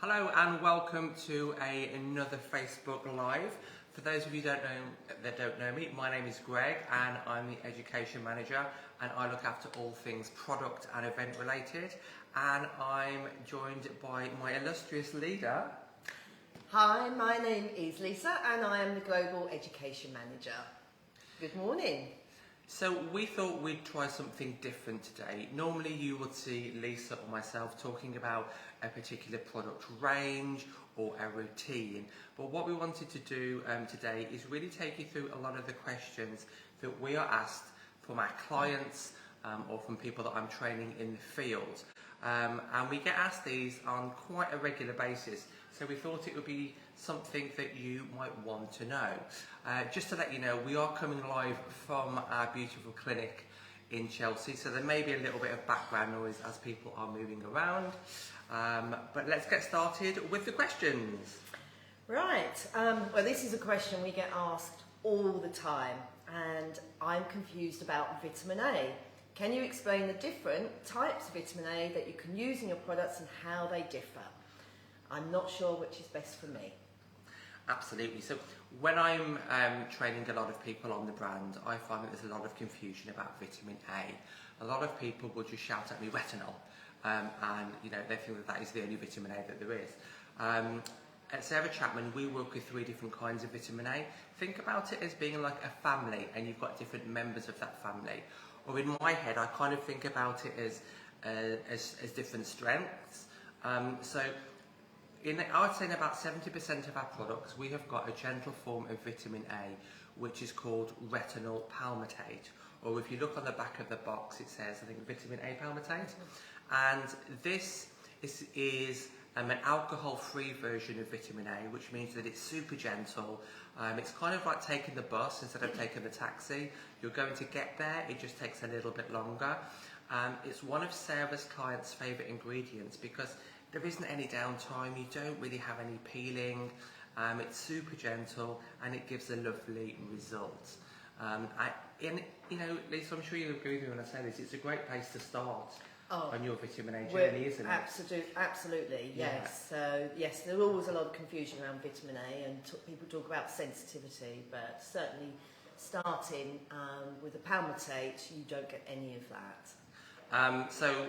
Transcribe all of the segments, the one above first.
Hello and welcome to another Facebook Live. For those of you that don't know me, my name is Greg and I'm the Education Manager and I look after all things product and event related, and I'm joined by my illustrious leader. Hi, my name is Lisa and I am the Global Education Manager. Good morning. So we thought we'd try something different today. Normally you would see Lisa or myself talking about a particular product range or a routine, but what we wanted to do today is really take you through a lot of the questions that we are asked from our clients or from people that I'm training in the field. And we get asked these on quite a regular basis, so we thought it would be something that you might want to know. Just to let you know, we are coming live from our beautiful clinic in Chelsea, so there may be a little bit of background noise as people are moving around. But let's get started with the questions. Right, well, this is a question we get asked all the time, and I'm confused about vitamin A. Can you explain the different types of vitamin A that you can use in your products and how they differ? I'm not sure which is best for me. Absolutely. So when I'm training a lot of people on the brand, I find that there's a lot of confusion about vitamin A. A lot of people will just shout at me retinol, and they feel that is the only vitamin A that there is. At Sarah Chapman, we work with 3 different kinds of vitamin A. Think about it as being like a family, and you've got different members of that family. Or in my head, I kind of think about it as different strengths. I would say in about 70% of our products, we have got a gentle form of vitamin A, which is called retinol palmitate. Or if you look on the back of the box, it says, I think, vitamin A palmitate. And this is an alcohol-free version of vitamin A, which means that it's super gentle. It's kind of like taking the bus instead of taking the taxi. You're going to get there, it just takes a little bit longer. It's one of Sarah's clients' favourite ingredients because there isn't any downtime, you don't really have any peeling, it's super gentle and it gives a lovely result. Lisa, I'm sure you'll agree with me when I say this, it's a great place to start on your vitamin A journey, isn't it? Absolutely, yes. Yeah. So yes, there's always a lot of confusion around vitamin A and people talk about sensitivity, but certainly starting with a palmitate, you don't get any of that. So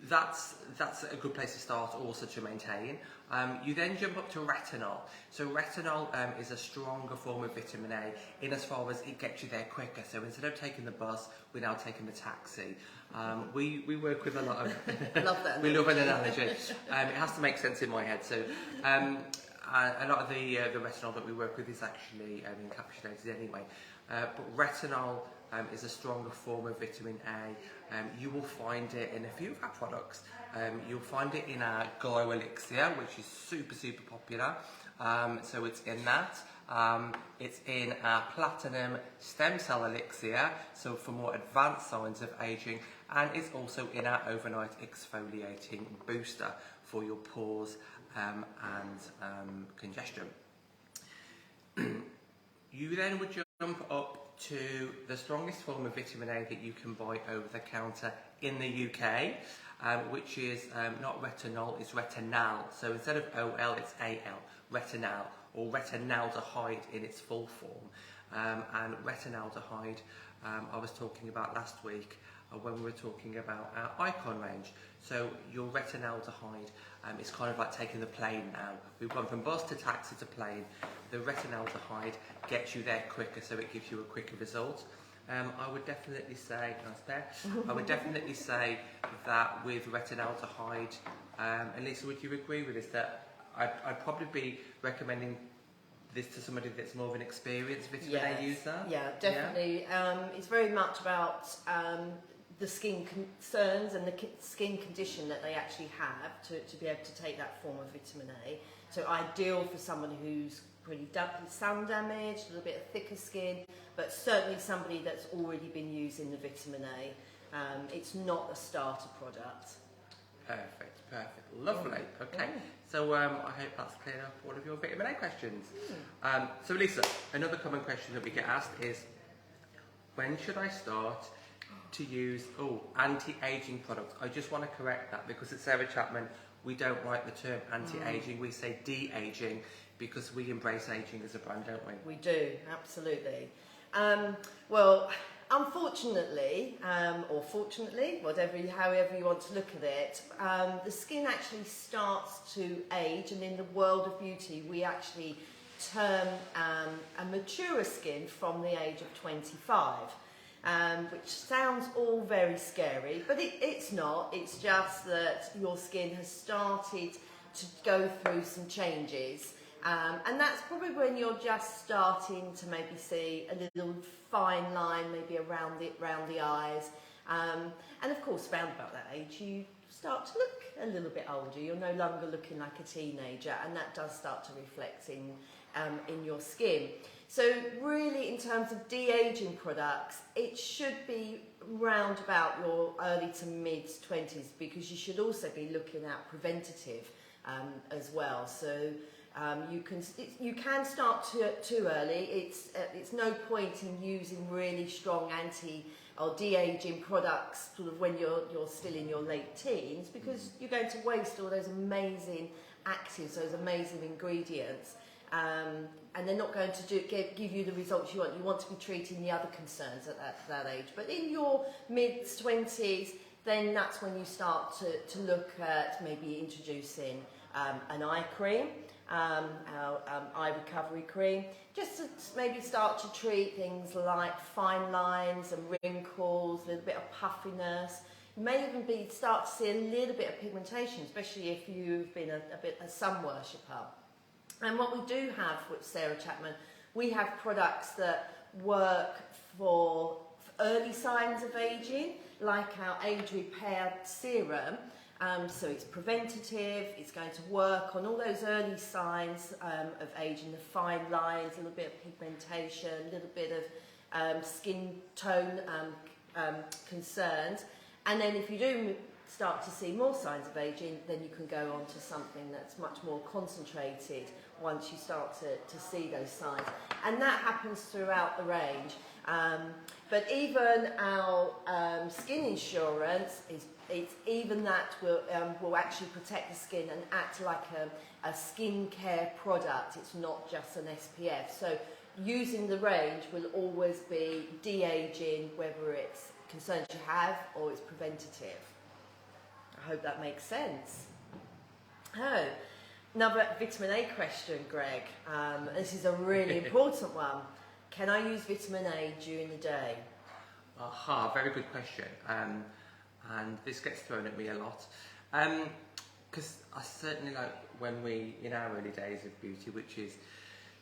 that's a good place to start, also to maintain. You then jump up to retinol. So retinol is a stronger form of vitamin A in as far as it gets you there quicker. So instead of taking the bus, we're now taking the taxi. We work with a lot of... Love that. We love an analogy. It has to make sense in my head. So a lot of the retinol that we work with is actually encapsulated anyway. But retinol is a stronger form of vitamin A. You will find it in a few of our products. You'll find it in our Glow Elixir, which is super popular. So it's in that. It's in our Platinum Stem Cell Elixir, so for more advanced signs of aging, and it's also in our Overnight Exfoliating Booster for your pores and congestion. You then would jump up to the strongest form of vitamin A that you can buy over the counter in the UK, which is not retinol, it's retinal. So instead of OL, it's AL, retinal, or retinaldehyde in its full form. And retinaldehyde, I was talking about last week when we were talking about our Icon range. So your retinaldehyde is kind of like taking the plane now. We've gone from bus to taxi to plane. The retinaldehyde gets you there quicker, so it gives you a quicker result. I would definitely say, I would definitely say that with retinaldehyde, and Lisa, would you agree with this, that I'd probably be recommending this to somebody that's more of an experienced vitamin A user? Yeah, definitely. Yeah. It's very much about the skin concerns and the skin condition that they actually have to be able to take that form of vitamin A. So ideal for someone who's pretty sun damaged, a little bit of thicker skin, but certainly somebody that's already been using the vitamin A. It's not a starter product. Perfect. Lovely. Okay. So I hope that's cleared up all of your vitamin A questions. So Lisa, another common question that we get asked is, when should I start to use anti-aging products? I just want to correct that because at Sarah Chapman we don't like the term anti-aging, we say de-aging, because we embrace aging as a brand, don't we? We do, absolutely. Well, unfortunately, or fortunately, however you want to look at it, the skin actually starts to age, and in the world of beauty, we actually term a mature skin from the age of 25. Which sounds all very scary, but it's not. It's just that your skin has started to go through some changes. And that's probably when you're just starting to maybe see a little fine line, maybe around the eyes. And of course, around about that age, you start to look a little bit older. You're no longer looking like a teenager, and that does start to reflect in your skin. So really, in terms of de-aging products, it should be round about your early to mid-20s, because you should also be looking at preventative as well. So you can start too early. It's no point in using really strong anti or de-aging products sort of when you're still in your late teens, because you're going to waste all those amazing actives, those amazing ingredients. And they're not going to give you the results you want. You want to be treating the other concerns at that age. But in your mid-20s, then that's when you start to look at maybe introducing an eye cream, our eye recovery cream, just to maybe start to treat things like fine lines and wrinkles, a little bit of puffiness. You may even start to see a little bit of pigmentation, especially if you've been a sun worshipper. And what we do have with Sarah Chapman, we have products that work for early signs of aging, like our Age Repair Serum. So it's preventative, it's going to work on all those early signs of aging, the fine lines, a little bit of pigmentation, a little bit of skin tone concerns. And then if you do start to see more signs of aging, then you can go on to something that's much more concentrated once you start to see those signs. And that happens throughout the range. But even our skin insurance, it's even that will actually protect the skin and act like a skincare product. It's not just an SPF. So using the range will always be de-aging, whether it's concerns you have or it's preventative. I hope that makes sense. Oh, another vitamin A question, Greg. This is a really important one. Can I use vitamin A during the day? Aha, very good question. And this gets thrown at me a lot. Because I certainly like when we, in our early days of beauty, which is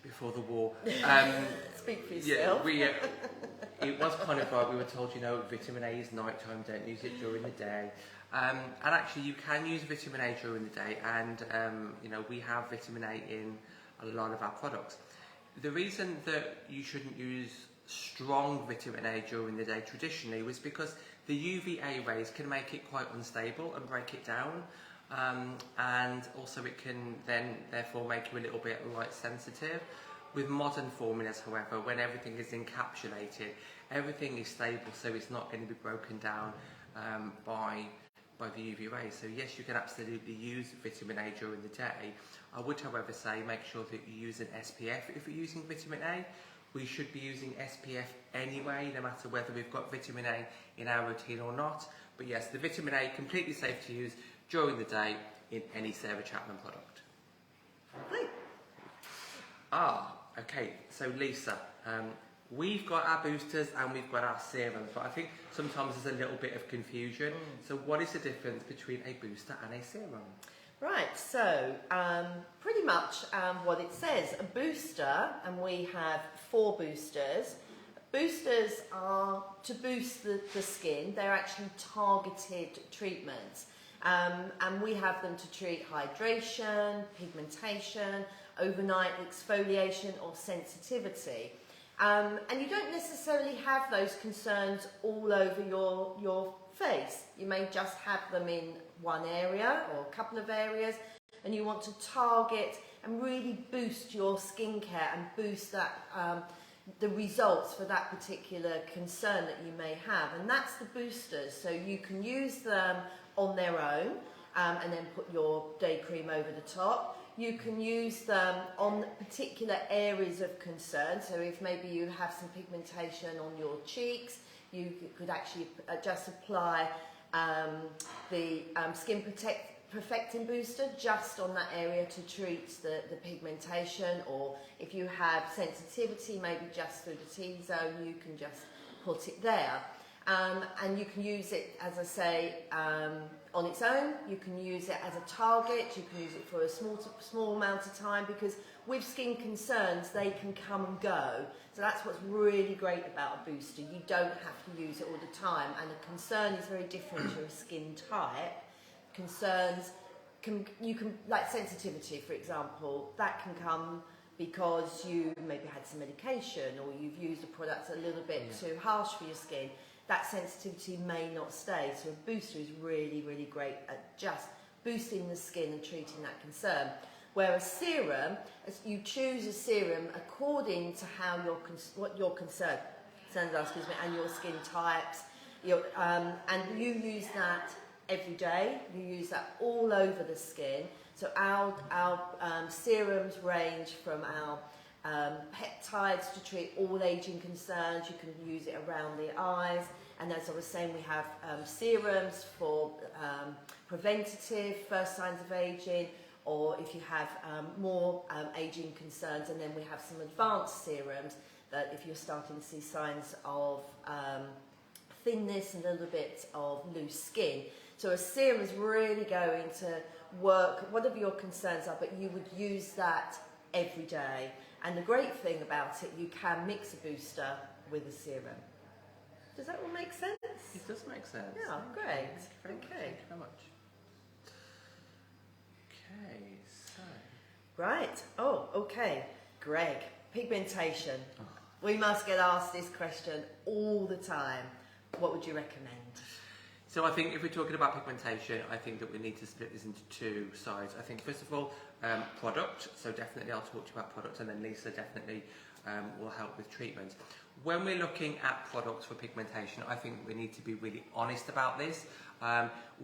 before the war. Speak for yourself. Yeah, it was kind of like we were told, vitamin A is nighttime, don't use it during the day. And actually you can use vitamin A during the day, and we have vitamin A in a lot of our products. The reason that you shouldn't use strong vitamin A during the day traditionally was because the UVA rays can make it quite unstable and break it down, and also it can then therefore make you a little bit light sensitive. With modern formulas, however, when everything is encapsulated, everything is stable, so it's not going to be broken down by the UV rays. So yes, you can absolutely use vitamin A during the day. I would, however, say make sure that you use an SPF if you're using vitamin A. We should be using SPF anyway, no matter whether we've got vitamin A in our routine or not. But yes, the vitamin A, completely safe to use during the day in any Sarah Chapman product. Great. Okay, so Lisa, we've got our boosters and we've got our serums, but I think sometimes there's a little bit of confusion. So what is the difference between a booster and a serum? Right, so pretty much what it says, a booster, and we have 4 boosters. Boosters are to boost the skin. They're actually targeted treatments, and we have them to treat hydration, pigmentation, overnight exfoliation or sensitivity. And you don't necessarily have those concerns all over your face. You may just have them in one area or a couple of areas, and you want to target and really boost your skincare and boost that the results for that particular concern that you may have. And that's the boosters. So you can use them on their own, and then put your day cream over the top. You can use them on particular areas of concern. So if maybe you have some pigmentation on your cheeks, you could actually just apply the Skin Perfecting Booster just on that area to treat the pigmentation. Or if you have sensitivity, maybe just through the T-zone, you can just put it there. And you can use it, as I say, on its own. You can use it as a target. You can use it for a small amount of time, because with skin concerns, they can come and go. So that's what's really great about a booster. You don't have to use it all the time. And a concern is very different to a skin type. Concerns you can, like sensitivity, for example, that can come because you maybe had some medication, or you've used a product a little bit too harsh for your skin. That sensitivity may not stay. So a booster is really, really great at just boosting the skin and treating that concern. Whereas serum, you choose a serum according to how what your concerns are, and your skin types. And you use that every day. You use that all over the skin. So our serums range from our peptides to treat all aging concerns. You can use it around the eyes, and as I was saying, we have serums for preventative first signs of aging, or if you have more aging concerns, and then we have some advanced serums that if you're starting to see signs of thinness and a little bit of loose skin. So a serum is really going to work whatever your concerns are, but you would use that every day. And the great thing about it, you can mix a booster with a serum. Does that all make sense? It does make sense. Yeah, great. Thank you very much. Okay, so... Right. Oh, okay. Greg, pigmentation. We must get asked this question all the time. What would you recommend? So I think if we're talking about pigmentation, I think that we need to split this into two sides. I think first of all, product. So definitely I'll talk to you about product, and then Lisa definitely will help with treatment. When we're looking at products for pigmentation, I think we need to be really honest about this.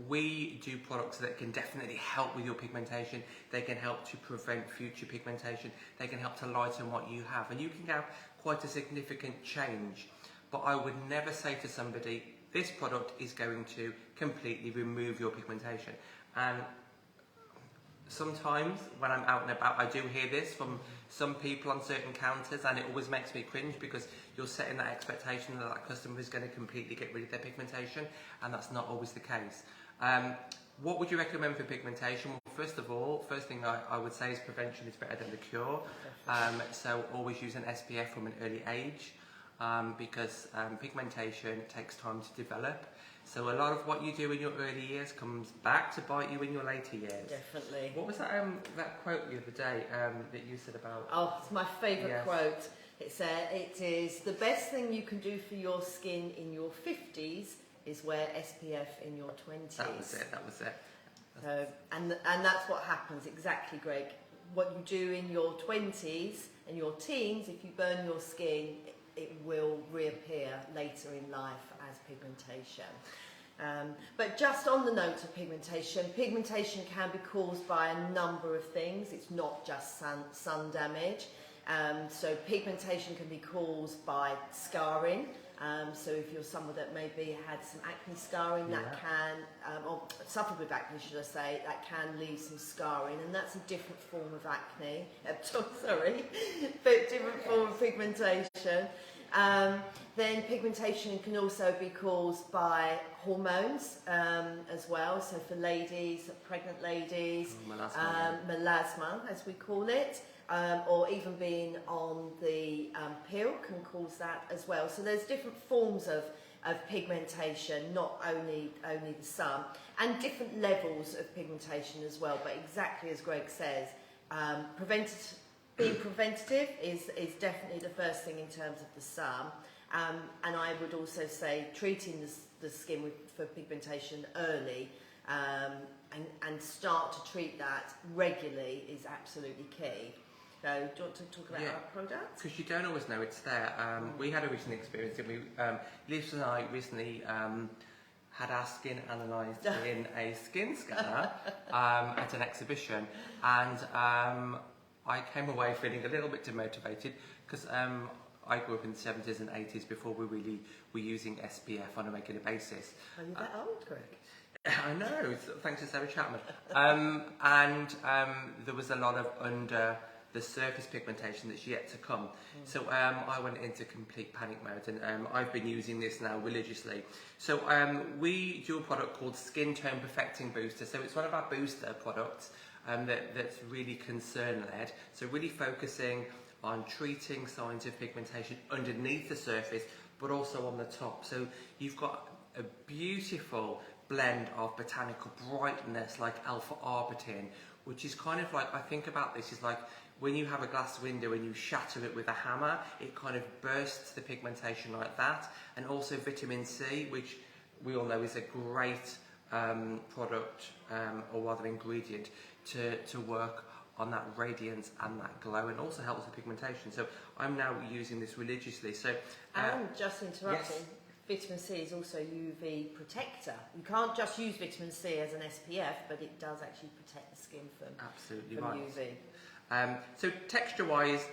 We do products that can definitely help with your pigmentation. They can help to prevent future pigmentation. They can help to lighten what you have, and you can have quite a significant change. But I would never say to somebody, this product is going to completely remove your pigmentation. And sometimes when I'm out and about, I do hear this from some people on certain counters, and it always makes me cringe, because you're setting that expectation that that customer is going to completely get rid of their pigmentation, and that's not always the case. What would you recommend for pigmentation? Well, first of all, first thing I would say is prevention is better than the cure. So always use an SPF from an early age. Because pigmentation takes time to develop. So a lot of what you do in your early years comes back to bite you in your later years. Definitely. What was that that quote the other day that you said about? Oh, it's my favourite quote. It is the best thing you can do for your skin in your 50s is wear SPF in your 20s. That was it. So, and that's what happens, exactly, Greg. What you do in your 20s and your teens, if you burn your skin, it will reappear later in life as pigmentation. But just on the note of pigmentation can be caused by a number of things. It's not just sun damage. So pigmentation can be caused by scarring. So if you're someone that maybe had some acne scarring, that can, or suffered with acne, should I say, that can leave some scarring, and that's a different form of acne. But different form of pigmentation. Then pigmentation can also be caused by hormones as well. So for ladies, pregnant ladies, melasma as we call it. Or even being on the pill can cause that as well. So there's different forms of pigmentation, not only the sun, and different levels of pigmentation as well. But exactly as Greg says, being preventative is definitely the first thing in terms of the sun. And I would also say treating the skin for pigmentation early and start to treat that regularly is absolutely key. So, do you want to talk about our products? Because you don't always know it's there. We had a recent experience, and Lisa and I recently had our skin analysed in a skin scanner at an exhibition, and I came away feeling a little bit demotivated because I grew up in the 70s and 80s before we really were using SPF on a regular basis. Are you that old, Greg? I know, thanks to Sarah Chapman. There was a lot of under the surface pigmentation that's yet to come. So I went into complete panic mode, and I've been using this now religiously. So we do a product called Skin Tone Perfecting Booster. So it's one of our booster products that's really concern-led. So really focusing on treating signs of pigmentation underneath the surface, but also on the top. So you've got a beautiful blend of botanical brightness like alpha-arbutin, which is kind of like, I think about this is like when you have a glass window and you shatter it with a hammer, it kind of bursts the pigmentation like that. And also vitamin C, which we all know is a great product, or rather ingredient, to work on that radiance and that glow, and also helps with pigmentation. So I'm now using this religiously. So and just interrupting, yes. vitamin C is also UV protector. You can't just use vitamin C as an SPF, but it does actually protect the skin from UV. So texture-wise,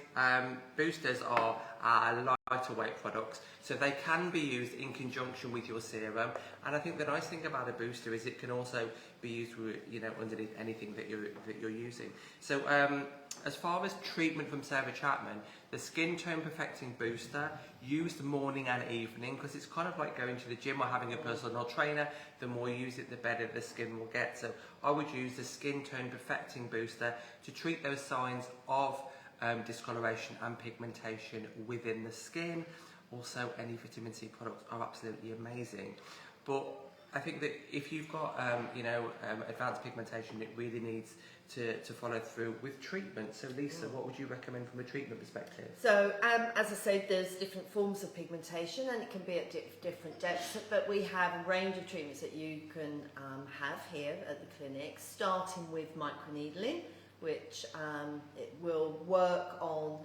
boosters are lighter weight products, so they can be used in conjunction with your serum. And I think the nice thing about a booster is it can also be used with, underneath anything that you're using. So as far as treatment from Sarah Chapman, the Skin Tone Perfecting Booster, used morning and evening, because it's kind of like going to the gym or having a personal trainer. The more you use it, the better the skin will get. So I would use the Skin Tone Perfecting Booster to treat those signs of discoloration and pigmentation within the skin. Also, any vitamin C products are absolutely amazing. But I think that if you've got advanced pigmentation, it really needs to follow through with treatment. So Lisa, what would you recommend from a treatment perspective? So as I said, there's different forms of pigmentation, and it can be at different depths, but we have a range of treatments that you can have here at the clinic, starting with microneedling, which it will work on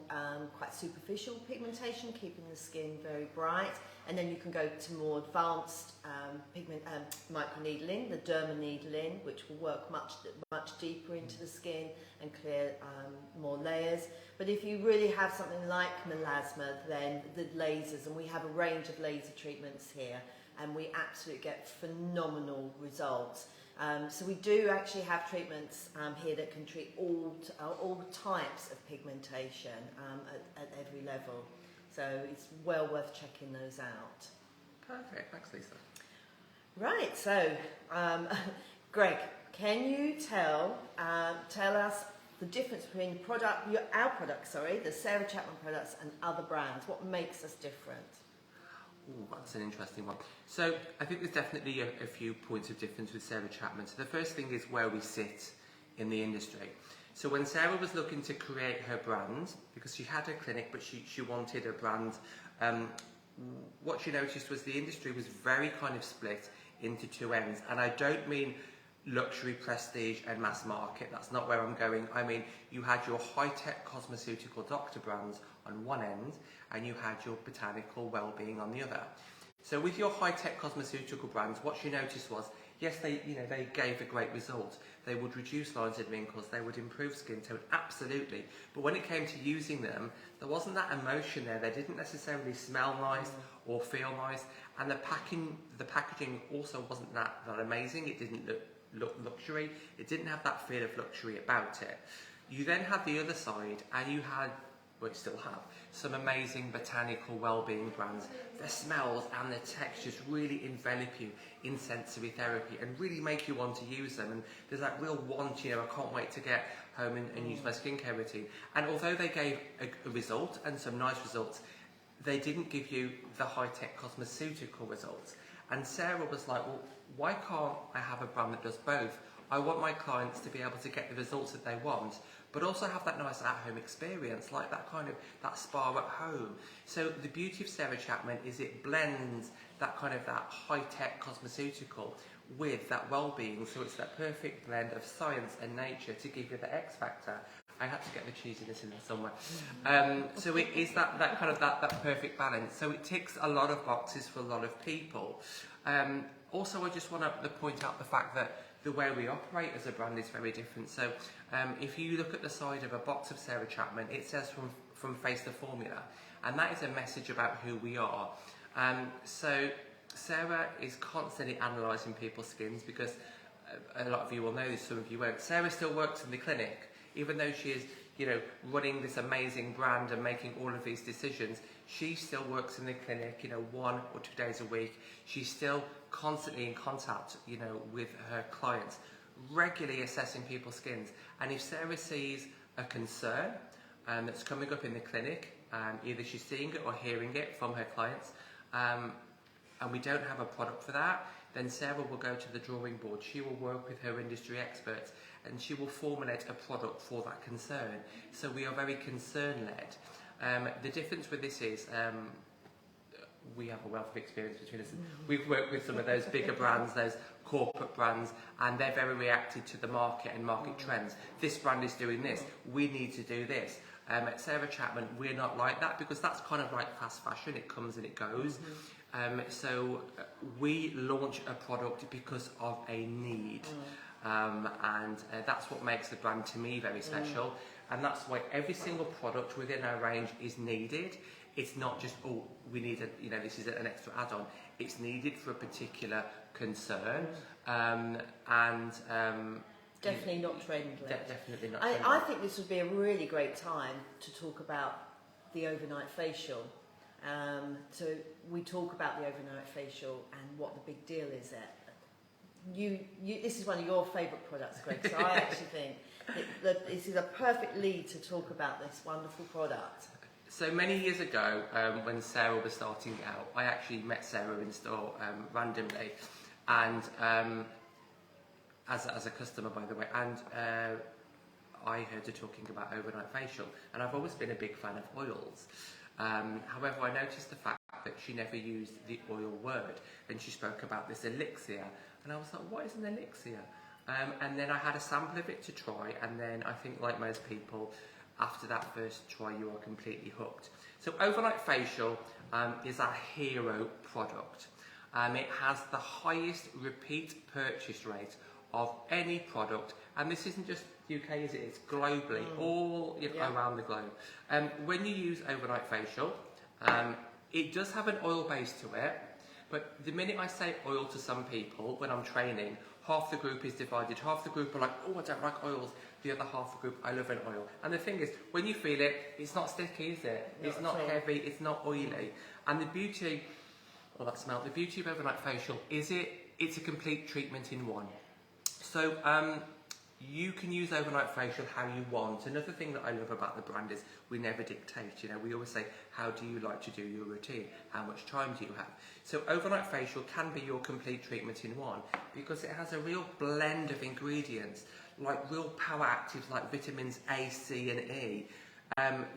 quite superficial pigmentation, keeping the skin very bright. And then you can go to more advanced microneedling, the dermaneedling, which will work much deeper into the skin and clear more layers. But if you really have something like melasma, then the lasers, and we have a range of laser treatments here, and we absolutely get phenomenal results. So we do actually have treatments here that can treat all types of pigmentation at every level. So it's well worth checking those out. Perfect, thanks Lisa. Right, so Greg, can you tell us the difference between our products, the Sarah Chapman products, and other brands? What makes us different? Ooh, that's an interesting one. So I think there's definitely a few points of difference with Sarah Chapman. So the first thing is where we sit in the industry. So when Sarah was looking to create her brand, because she had a clinic but she wanted a brand, what she noticed was the industry was very kind of split into two ends. And I don't mean luxury, prestige and mass market. That's not where I'm going. I mean, you had your high-tech cosmeceutical doctor brands on one end, and you had your botanical well-being on the other. So with your high-tech cosmeceutical brands, what she noticed was, yes, they gave a great result. They would reduce lines and wrinkles, they would improve skin tone, absolutely. But when it came to using them, there wasn't that emotion there. They didn't necessarily smell nice or feel nice, and the packaging also wasn't that amazing. It didn't look luxury. It didn't have that feel of luxury about it. You then had the other side, and you had, well, you still have, some amazing botanical well-being brands. The smells and the textures really envelop you in sensory therapy and really make you want to use them. And there's that real want, I can't wait to get home and use my skincare routine. And although they gave a result and some nice results, they didn't give you the high-tech cosmeceutical results. And Sarah was like, well, why can't I have a brand that does both? I want my clients to be able to get the results that they want, but also have that nice at-home experience, like that spa at home. So the beauty of Sarah Chapman is it blends that high-tech cosmeceutical with that well-being, so it's that perfect blend of science and nature to give you the X factor. I had to get the cheesiness in there somewhere. So it is that perfect balance. So it ticks a lot of boxes for a lot of people. Also, I just want to point out the fact that the way we operate as a brand is very different. So if you look at the side of a box of Sarah Chapman, it says from Face the Formula, and that is a message about who we are. So Sarah is constantly analysing people's skins, because a lot of you will know this, some of you won't. Sarah still works in the clinic, even though she is, you know, running this amazing brand and making all of these decisions. She still works in the clinic, you know, 1 or 2 days a week. She's still constantly in contact, you know, with her clients, regularly assessing people's skins. And if Sarah sees a concern that's coming up in the clinic, either she's seeing it or hearing it from her clients, and we don't have a product for that, then Sarah will go to the drawing board. She will work with her industry experts, and she will formulate a product for that concern. So we are very concern-led. The difference with this is we have a wealth of experience between us. We've worked with some of those bigger brands, those corporate brands, and they're very reactive to the market and market trends. This brand is doing this, we need to do this. At Sarah Chapman, we're not like that, because that's kind of like fast fashion, it comes and it goes. So we launch a product because of a need. And that's what makes the brand, to me, very special. And that's why every single product within our range is needed. It's not just, oh, we need a, you know, this is an extra add-on. It's needed for a particular concern. Definitely not trend-led. Definitely not. I think this would be a really great time to talk about the overnight facial. So we talk about the overnight facial and what the big deal is there. This is one of your favourite products, Greg, so I actually think that this is a perfect lead to talk about this wonderful product. So many years ago, when Sarah was starting out, I actually met Sarah in store randomly, and as a customer, by the way, and I heard her talking about overnight facial, and I've always been a big fan of oils. However, I noticed the fact that she never used the oil word, and she spoke about this elixir, and I was like, what is an elixir? And then I had a sample of it to try, and then I think, like most people, after that first try, you are completely hooked. So overnight facial is our hero product. It has the highest repeat purchase rate of any product, and this isn't just UK, is it? It's globally, all around the globe. When you use overnight facial, it does have an oil base to it, but the minute I say oil to some people when I'm training, half the group is divided. Half the group are like, oh, I don't like oils. The other half of the group, I love an oil. And the thing is, when you feel it, it's not sticky, is it? It's not heavy, it's not oily. And the beauty, that smell, the beauty of overnight facial is it's a complete treatment in one. So you can use overnight facial how you want. Another thing that I love about the brand is we never dictate. You know, we always say, how do you like to do your routine? How much time do you have? So overnight facial can be your complete treatment in one, because it has a real blend of ingredients, like real power actives like vitamins A, C and E.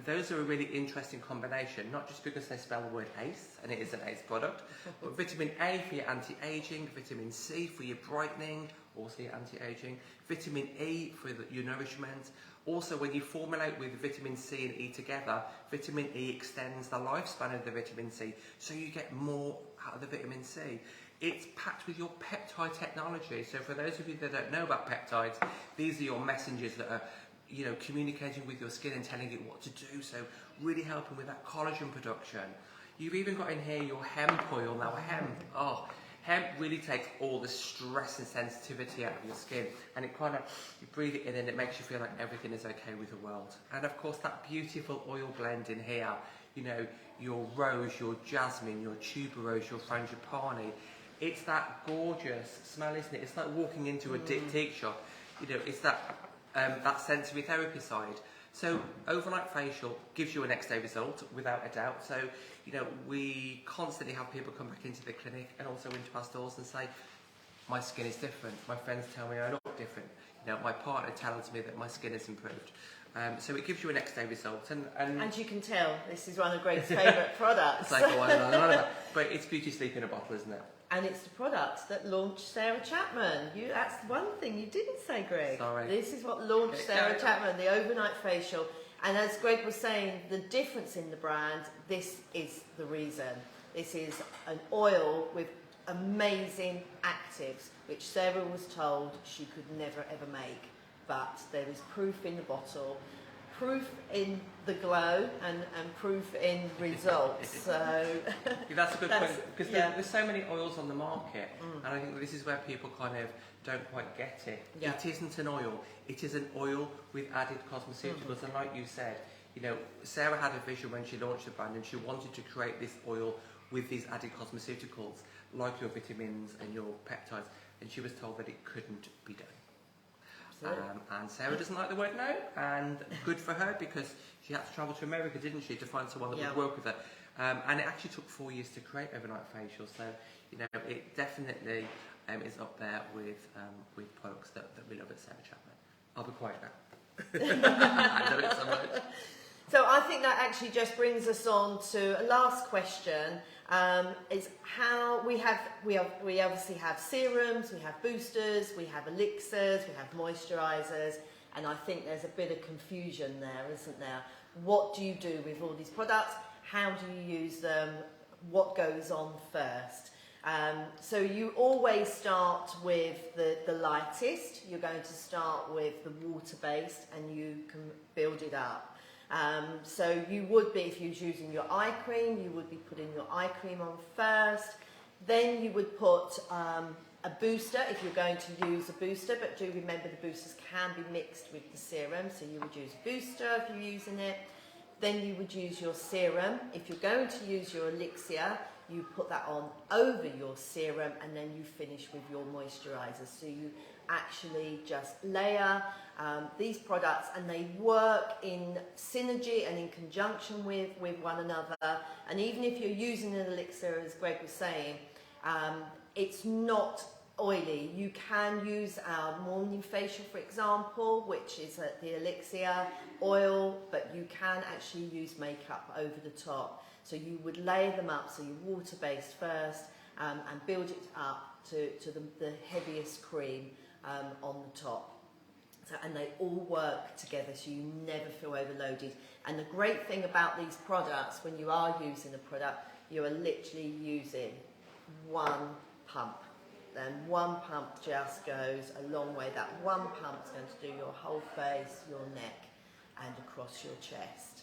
Those are a really interesting combination, not just because they spell the word ACE, and it is an ACE product, but vitamin A for your anti-aging, vitamin C for your brightening, also your anti-aging, vitamin E for your nourishment. Also, when you formulate with vitamin C and E together, vitamin E extends the lifespan of the vitamin C, so you get more out of the vitamin C. It's packed with your peptide technology. So for those of you that don't know about peptides, these are your messengers that are, you know, communicating with your skin and telling it what to do. So really helping with that collagen production. You've even got in here your hemp oil. Now hemp really takes all the stress and sensitivity out of your skin, and it kind of, you breathe it in and it makes you feel like everything is okay with the world. And of course that beautiful oil blend in here, you know, your rose, your jasmine, your tuberose, your frangipani. It's that gorgeous smell, isn't it? It's like walking into a boutique shop. You know, it's that sensory therapy side. So overnight facial gives you a next day result without a doubt. So, you know, we constantly have people come back into the clinic and also into our stores and say, my skin is different. My friends tell me I look different. You know, my partner tells me that my skin has improved. So it gives you a next day result. And you can tell this is one of Greg's favourite products. It's like a but it's beauty sleep in a bottle, isn't it? And it's the product that launched Sarah Chapman. That's one thing you didn't say, Greg. Sorry. This is what launched Sarah Chapman, the overnight facial. And as Greg was saying, the difference in the brand, this is the reason. This is an oil with amazing actives, which Sarah was told she could never ever make. But there is proof in the bottle, proof in the glow, and proof in results. So Yeah, that's a good point, because yeah. there's so many oils on the market, and I think this is where people kind of don't quite get it. Yeah. It isn't an oil, it is an oil with added cosmeceuticals, and like you said, you know, Sarah had a vision when she launched the brand, and she wanted to create this oil with these added cosmeceuticals, like your vitamins and your peptides, and she was told that it couldn't be done. And Sarah doesn't like the word no, and good for her, because she had to travel to America, didn't she, to find someone that would work with her. And it actually took 4 years to create Overnight Facial, so you know, it definitely is up there with products that we love at Sarah Chapman. I'll be quiet now. I love it so much. So I think that actually just brings us on to a last question. Is how we obviously have serums, we have boosters, we have elixirs, we have moisturisers, and I think there's a bit of confusion there, isn't there? What do you do with all these products? How do you use them? What goes on first? So you always start with the lightest. You're going to start with the water-based, and you can build it up. So you would be, if you was using your eye cream, you would be putting your eye cream on first. Then you would put a booster if you're going to use a booster, but do remember the boosters can be mixed with the serum, so you would use a booster if you're using it. Then you would use your serum. If you're going to use your elixir, you put that on over your serum, and then you finish with your moisturiser. So you actually just layer these products, and they work in synergy and in conjunction with one another. And even if you're using an elixir, as Greg was saying, it's not oily. You can use our morning facial, for example, which is the elixir oil, but you can actually use makeup over the top. So you would layer them up, so you water-based first, and build it up to the heaviest cream on the top. So, and they all work together, so you never feel overloaded. And the great thing about these products, when you are using a product, you are literally using one pump. Then one pump just goes a long way. That one pump is going to do your whole face, your neck, and across your chest.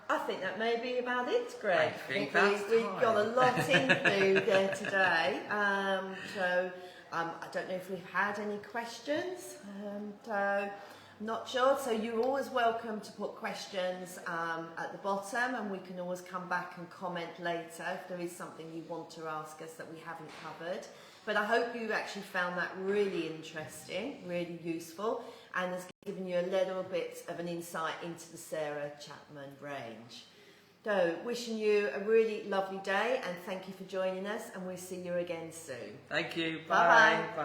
I think that may be about it, Greg. I think we've got a lot into there today. I don't know if we've had any questions. I'm not sure. So you're always welcome to put questions at the bottom, and we can always come back and comment later if there is something you want to ask us that we haven't covered. But I hope you actually found that really interesting, really useful, and has given you a little bit of an insight into the Sarah Chapman range. So, wishing you a really lovely day, and thank you for joining us, and we'll see you again soon. Thank you. Bye-bye. Bye.